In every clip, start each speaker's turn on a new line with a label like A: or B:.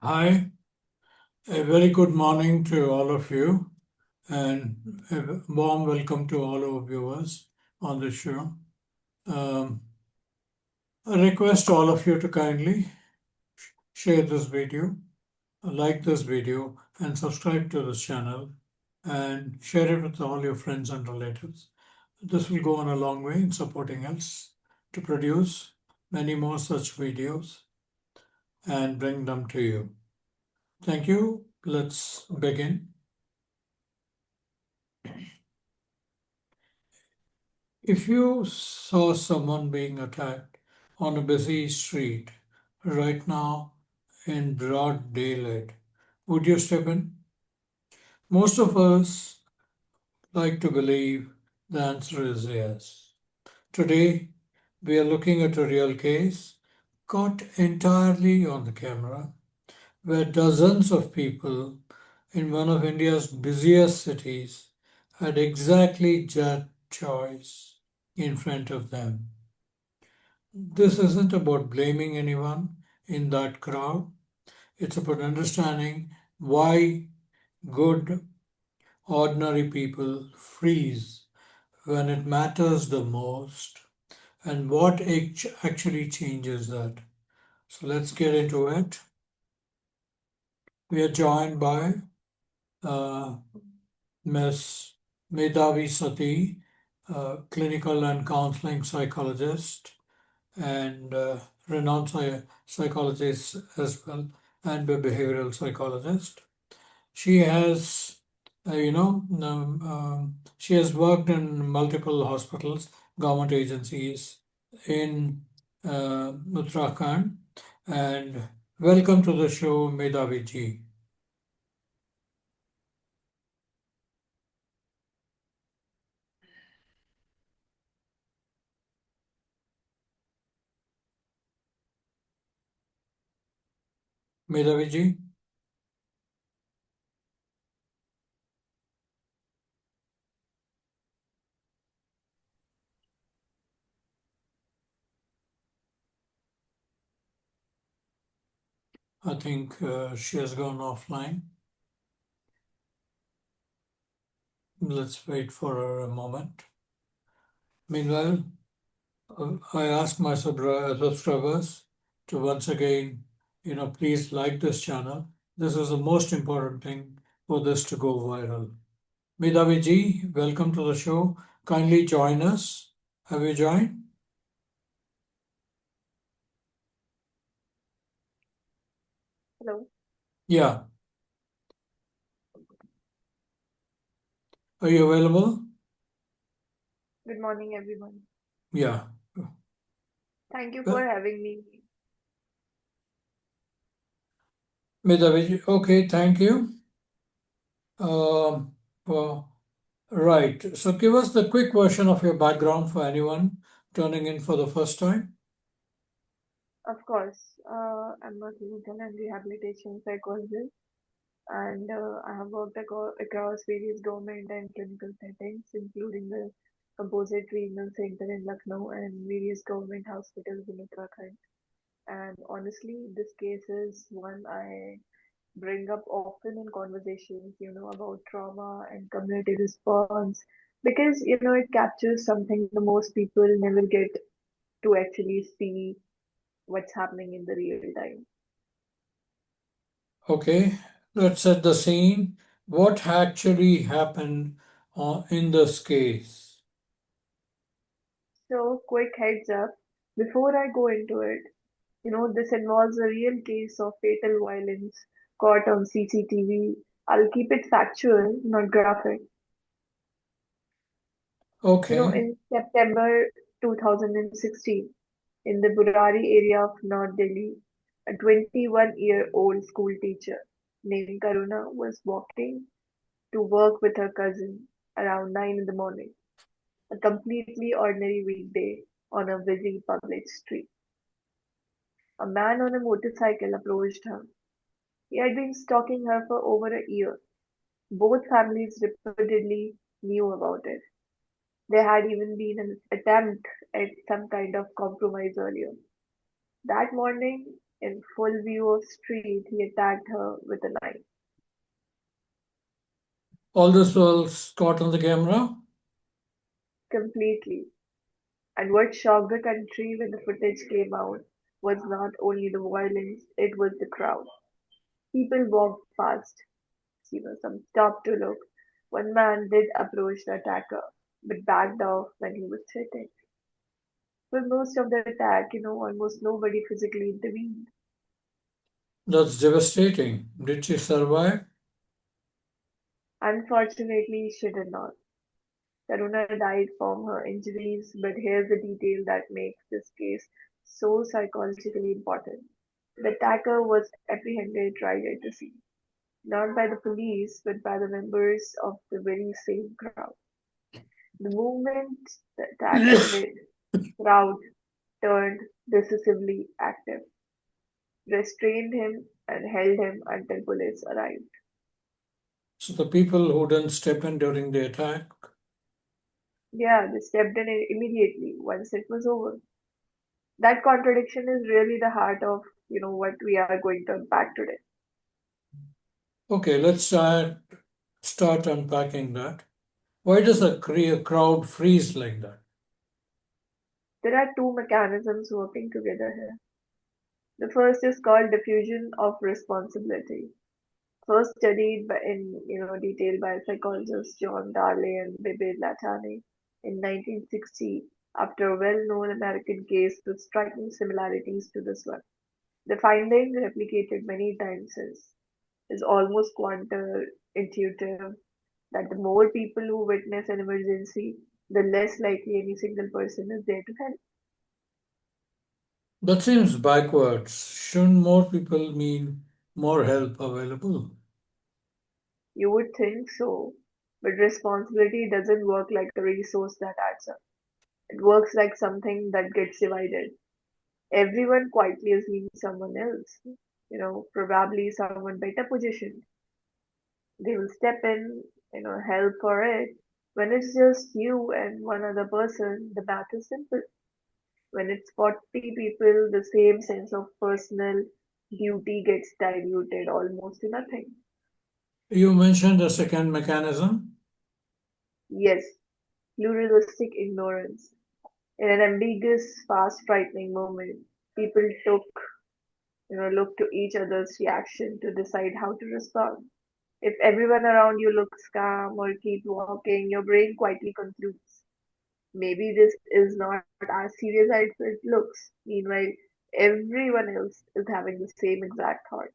A: Hi, a very good morning to all of you, and a warm welcome to all our viewers on the show. Um, I request all of you to kindly share this video, like this video, and subscribe to this channel, and share it with all your friends and relatives. This will go on a long way in supporting us to produce many more such videos and bring them to you. Thank you. Let's begin. If you saw someone being attacked on a busy street right now in broad daylight, would you step in? Most of us like to believe the answer is yes. Today, we are looking at a real case caught entirely on the camera where dozens of people in one of India's busiest cities had exactly that choice in front of them. This isn't about blaming anyone in that crowd. It's about understanding why good, ordinary people freeze when it matters the most and what actually changes that. So let's get into it. We are joined by uh, Ms. Medhavi Sati, clinical and counseling psychologist and renowned psychologist as well, and a behavioral psychologist. She has, she has worked in multiple hospitals, government agencies in Uttarakhand. And welcome to the show, Medhavi ji. Medhavi ji, I think she has gone offline. Let's wait for her a moment. Meanwhile, I ask my subscribers to once again, please like this channel. This is the most important thing for this to go viral. Medhavi ji, welcome to the show. Kindly join us. Have you joined?
B: Hello,
A: Yeah. Are you available?
B: good morning, everyone.
A: Yeah.
B: Thank you
A: Uh,
B: for having me.
A: Medhavi ji, okay, thank you. Um, well, right. So give us the quick version of your background for anyone turning in for the first time.
B: Of course, I'm a clinical and rehabilitation psychologist, and I have worked across various government and clinical settings, including the Composite Regional Center in Lucknow and various government hospitals in Uttarakhand. And honestly, this case is one I bring up often in conversations, about trauma and community response, because, it captures something the most people never get to actually see what's happening in the real time.
A: Okay, let's set the scene. What actually happened in this case?
B: So, quick heads up before I go into it, this involves a real case of fatal violence caught on CCTV. I'll keep it factual, not graphic.
A: Okay,
B: In September 2016, in the Burari area of North Delhi, a 21-year-old school teacher named Karuna was walking to work with her cousin around 9 in the morning, a completely ordinary weekday on a busy public street. A man on a motorcycle approached her. He had been stalking her for over a year. Both families reportedly knew about it. There had even been an attempt at some kind of compromise earlier. That morning, In full view of street, he attacked her with a knife.
A: All this was caught on the camera.
B: Completely. And what shocked the country when the footage came out was not only the violence, it was the crowd. People walked past, some stopped to look. One man did approach the attacker, but backed off when he was threatened. For most of the attack, almost nobody physically intervened.
A: That's devastating. Did she survive?
B: Unfortunately, she did not. Karuna died from her injuries, but here's the detail that makes this case so psychologically important. The attacker was apprehended right at the scene, not by the police, but by the members of the very same crowd. The moment the attack ended, crowd turned decisively active, restrained him, and held him until police arrived.
A: So the people who didn't step in during the attack.
B: Yeah, they stepped in immediately once it was over. That contradiction is really the heart of what we are going to unpack today.
A: Okay, let's start unpacking that. Why does a crowd freeze like that?
B: There are two mechanisms working together here. The first is called diffusion of responsibility, first studied in detail by psychologists John Darley and Bibi Latani in 1960 after a well-known American case with striking similarities to this one. The finding, replicated many times since, is almost counterintuitive that the more people who witness an emergency, the less likely any single person is there to help.
A: That seems backwards. Shouldn't more people mean more help available?
B: You would think so, but responsibility doesn't work like a resource that adds up. It works like something that gets divided. Everyone quietly assumes someone else, probably someone better positioned. They will step in, help for it. When it's just you and one other person, the math is simple. When it's 40 people, the same sense of personal duty gets diluted almost to nothing.
A: You mentioned a second mechanism.
B: Yes, pluralistic ignorance. In an ambiguous, fast, frightening moment, people look to each other's reaction to decide how to respond. If everyone around you looks calm or keep walking, your brain quietly concludes, maybe this is not as serious as it looks. Meanwhile, everyone else is having the same exact thought,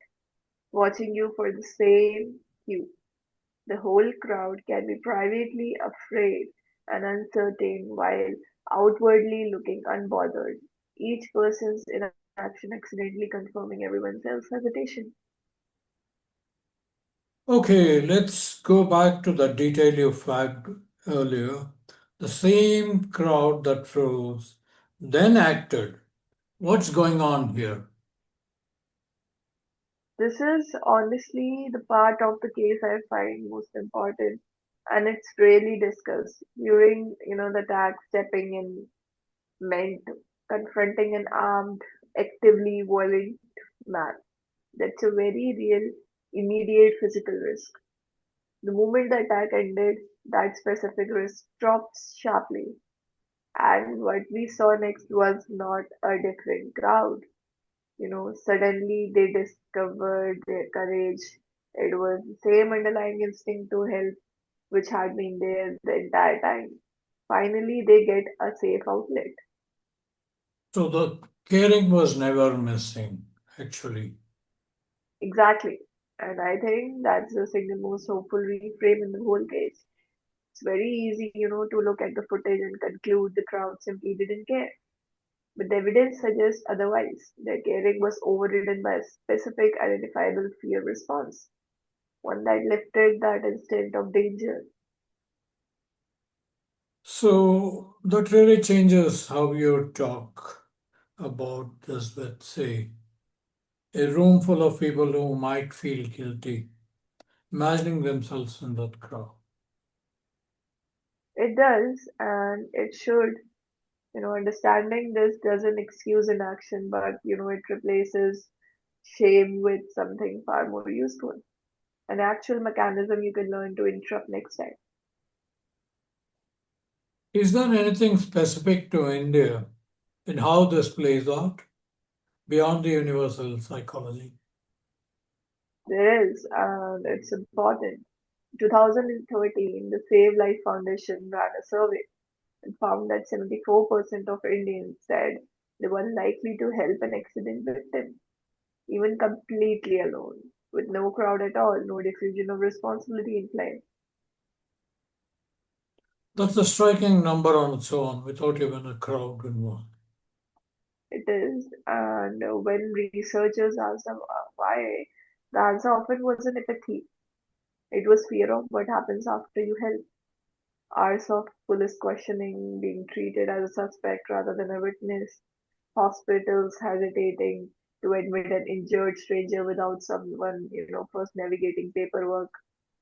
B: watching you for the same cue. The whole crowd can be privately afraid and uncertain while outwardly looking unbothered, each person's inaction accidentally confirming everyone else's hesitation.
A: Okay, let's go back to the detail you flagged earlier. The same crowd that froze, then acted. What's going on here?
B: This is honestly the part of the case I find most important, and it's rarely discussed. During, the attack, stepping in meant confronting an armed, actively violent man. That's a very real, immediate physical risk. The moment the attack ended, that specific risk dropped sharply, and what we saw next was not a different crowd. Suddenly they discovered their courage. It was the same underlying instinct to help which had been there the entire time. Finally, they get a safe outlet.
A: So the caring was never missing, actually.
B: Exactly. And I think that's the single most hopeful reframe in the whole case. It's very easy, to look at the footage and conclude the crowd simply didn't care. But the evidence suggests otherwise. Their caring was overridden by a specific identifiable fear response, one that lifted that instant of danger.
A: So that really changes how you talk about this with, say, a room full of people who might feel guilty, imagining themselves in that crowd.
B: It does, and it should. Understanding this doesn't excuse inaction, but it replaces Shame with something far more useful, an actual mechanism you can learn to interrupt next time.
A: Is there anything specific to India in how this plays out beyond the universal psychology?
B: There is, and it's important. In 2013, the Save Life Foundation ran a survey and found that 74% of Indians said they were likely to help an accident victim, even completely alone, with no crowd at all, no diffusion of responsibility in play.
A: That's a striking number on its own without even a crowd involved.
B: It is, and when researchers asked them why, the answer often wasn't empathy. It was fear of what happens after you help. Hours of police questioning, being treated as a suspect rather than a witness, hospitals hesitating to admit an injured stranger without someone, first navigating paperwork.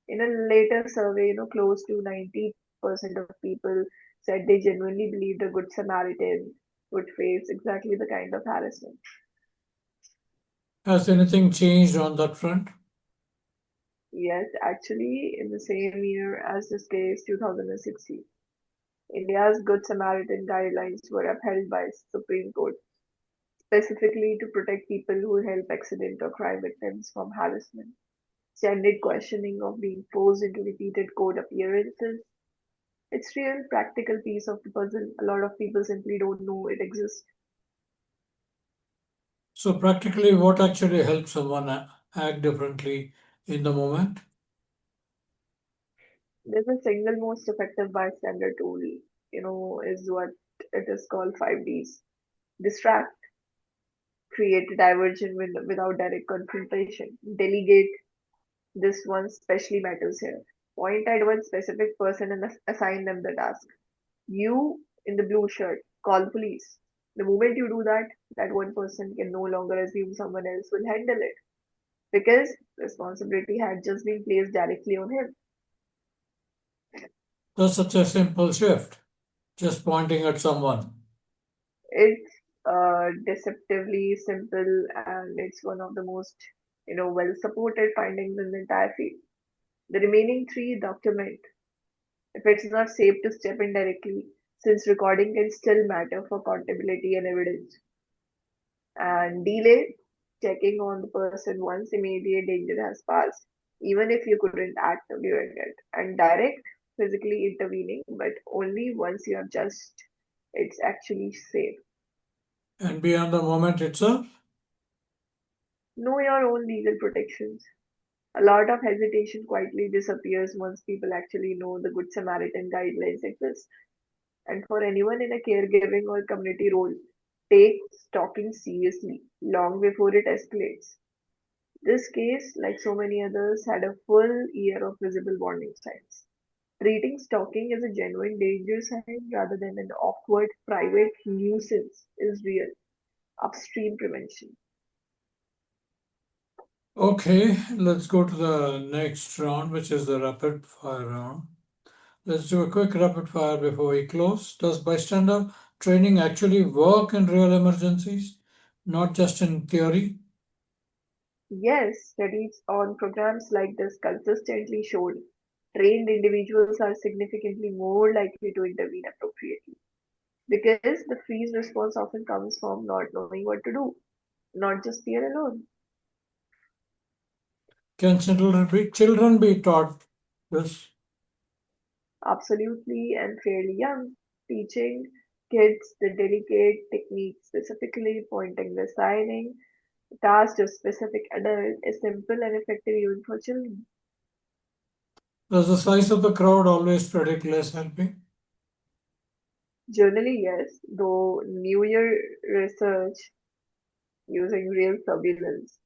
B: In a later survey, close to 90% of people said they genuinely believed a good Samaritan would face exactly the kind of harassment.
A: Has anything changed on that front?
B: Yes, actually, in the same year as this case, 2016, India's Good Samaritan guidelines were upheld by Supreme Court, specifically to protect people who help accident or crime victims from harassment, standard questioning of being forced into repeated court appearances. It's real practical piece of the puzzle. A lot of people simply don't know it exists.
A: So, practically, what actually helps someone act differently in the moment?
B: There's a single most effective bystander tool, is what it is called 5Ds. Distract, create a diversion without direct confrontation, delegate. This one especially matters here. Point at one specific person and assign them the task. You in the blue shirt, call the police. The moment you do that, that one person can no longer assume someone else will handle it because responsibility had just been placed directly on him.
A: That's such a simple shift, just pointing at someone.
B: It's deceptively simple and it's one of the most well supported findings in the entire field. The remaining three document if it's not safe to step in directly, since recording can still matter for accountability and evidence. And delay checking on the person once immediate danger has passed, even if you couldn't act during it. And direct physically intervening, but only once you have just it's actually safe.
A: And beyond the moment itself?
B: Know your own legal protections. A lot of hesitation quietly disappears once people actually know the Good Samaritan guidelines exist. And for anyone in a caregiving or community role, take stalking seriously long before it escalates. This case, like so many others, had a full year of visible warning signs. Treating stalking as a genuine danger sign rather than an awkward private nuisance is real upstream prevention.
A: Okay, let's go to the next round, which is the rapid fire round. Let's do a quick rapid fire before we close. Does bystander training actually work in real emergencies, not just in theory?
B: Yes, studies on programs like this consistently showed trained individuals are significantly more likely to intervene appropriately because the freeze response often comes from not knowing what to do, not just fear alone.
A: Can children be taught this?
B: Absolutely and fairly young. Teaching kids the delicate techniques, specifically pointing the signing, task to specific adult, is simple and effective even for children.
A: Does the size of the crowd always predict less helping?
B: Generally, yes, though New Year research using real surveillance,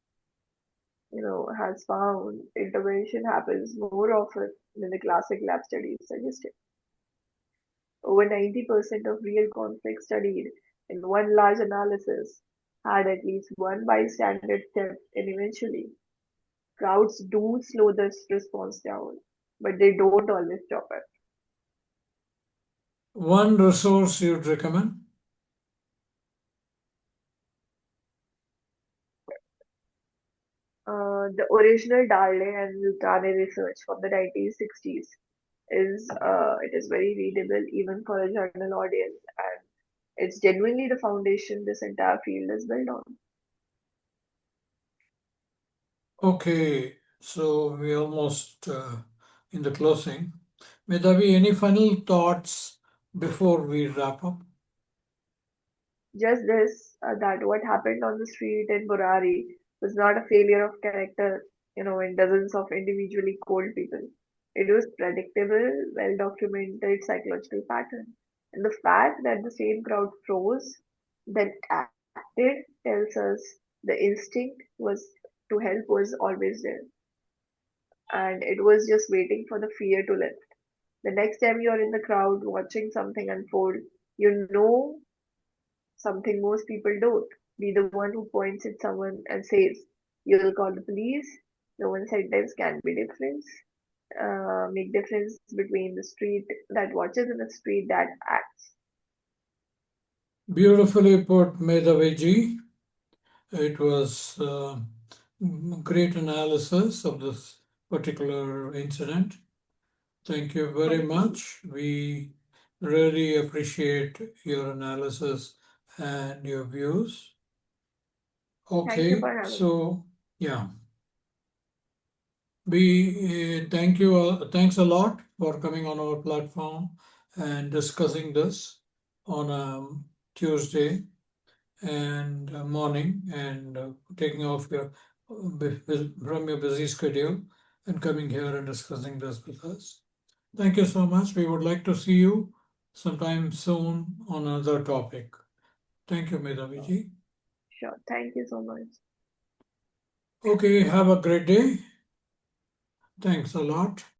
B: has found intervention happens more often than the classic lab studies suggested. Over 90% of real conflicts studied in one large analysis had at least one bystander step in eventually. Crowds do slow this response down, but they don't always stop it.
A: One resource you'd recommend?
B: the original Darley and Lutane research from the 1960s it is very readable even for a journal audience, and it's genuinely the foundation this entire field is built on.
A: Okay, so we almost in the closing. Medhavi, any final thoughts before we wrap up?
B: Just this, that what happened on the street in Burari was not a failure of character, in dozens of individually cold people. It was predictable, well documented psychological pattern. And the fact that the same crowd froze, then acted, tells us the instinct was to help was always there. And it was just waiting for the fear to lift. The next time you're in the crowd watching something unfold, you know something most people don't. Be the one who points at someone and says, "You'll call the police." The one sentence can be difference, make difference between the street that watches and the street that acts.
A: Beautifully put, Medhavi. It was great analysis of this particular incident. Thank you very
B: Thank you.
A: much. We really appreciate your analysis and your views.
B: Thank you
A: Okay,
B: for having me.
A: so yeah, we thank you. Thanks a lot for coming on our platform and discussing this on a Tuesday and morning and taking off your from your busy schedule and coming here and discussing this with us. Thank you so much. We would like to see you sometime soon on another topic. Thank you, Medhaviji.
B: Sure. Thank you so much.
A: Okay, have a great day. Thanks a lot.